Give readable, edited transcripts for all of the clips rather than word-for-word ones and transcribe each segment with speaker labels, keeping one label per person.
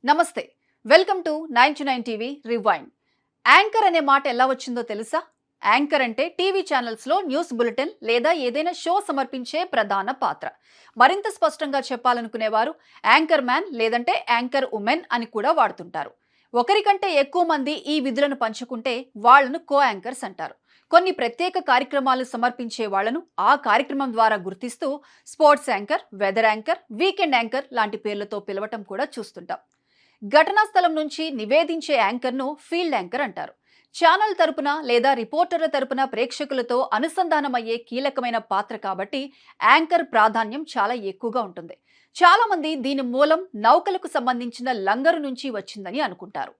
Speaker 1: నమస్తే, welcome to 9 TV rewind. Anchor అనే మాట ఎలా వచ్చిందో తెలుసా? యాంకర్ అంటే టీవీ ఛానల్స్ లో న్యూస్ బులెటిన్ లేదా ఏదైనా షో సమర్పించే ప్రధాన పాత్ర. మరింత స్పష్టంగా చెప్పాలనుకునేవారు యాంకర్ మ్యాన్ లేదంటే యాంకర్ ఉమెన్ అని కూడా వాడుతుంటారు. ఒకరికంటే ఎక్కువ మంది ఈ విధులను పంచుకుంటే వాళ్లను కో యాంకర్స్ అంటారు. కొన్ని ప్రత్యేక కార్యక్రమాలు సమర్పించే వాళ్లను ఆ కార్యక్రమం ద్వారా గుర్తిస్తూ sports anchor, weather anchor, weekend anchor లాంటి పేర్లతో పిలవటం కూడా చూస్తుంటాం. ఘటనా స్థలం నుంచి నివేదించే యాంకర్ను ఫీల్డ్ యాంకర్ అంటారు. ఛానల్ తరపున లేదా రిపోర్టర్ల తరపున ప్రేక్షకులతో అనుసంధానమయ్యే కీలకమైన పాత్ర కాబట్టి యాంకర్ ప్రాధాన్యం చాలా ఎక్కువగా ఉంటుంది. చాలా మంది దీని మూలం నౌకలకు సంబంధించిన లంగరు నుంచి వచ్చిందని అనుకుంటారు.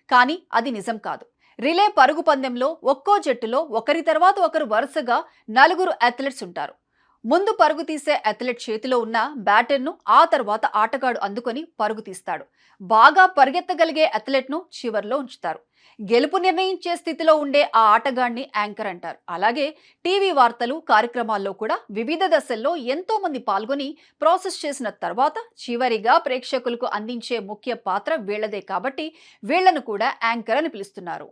Speaker 1: కానీ అది నిజం కాదు. రిలే పరుగు పందెంలో ఒక్కో జట్టులో ఒకరి తర్వాత ఒకరు వరుసగా 4 అథ్లెట్స్ ఉంటారు. ముందు పరుగు తీసే అథ్లెట్ చేతిలో ఉన్న బ్యాటర్ను ఆ తర్వాత ఆటగాడు అందుకొని పరుగు తీస్తాడు. బాగా పరిగెత్తగలిగే అథ్లెట్ను చివర్లో ఉంచుతారు. గెలుపు నిర్ణయించే స్థితిలో ఉండే ఆ ఆటగాడిని యాంకర్ అంటారు. అలాగే టీవీ వార్తలు కార్యక్రమాల్లో కూడా వివిధ దశల్లో ఎంతో మంది పాల్గొని ప్రాసెస్ చేసిన తర్వాత చివరిగా ప్రేక్షకులకు అందించే ముఖ్య పాత్ర వీళ్లదే కాబట్టి వీళ్లను కూడా యాంకర్ అని పిలుస్తున్నారు.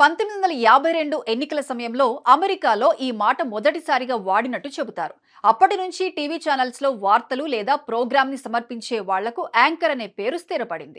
Speaker 1: 1952 ఎన్నికల సమయంలో అమెరికాలో ఈ మాట మొదటిసారిగా వాడినట్టు చెబుతారు. అప్పటి నుంచి టీవీ ఛానల్స్ లో వార్తలు లేదా ప్రోగ్రామ్ ని సమర్పించే వాళ్లకు యాంకర్ అనే పేరు స్థిరపడింది.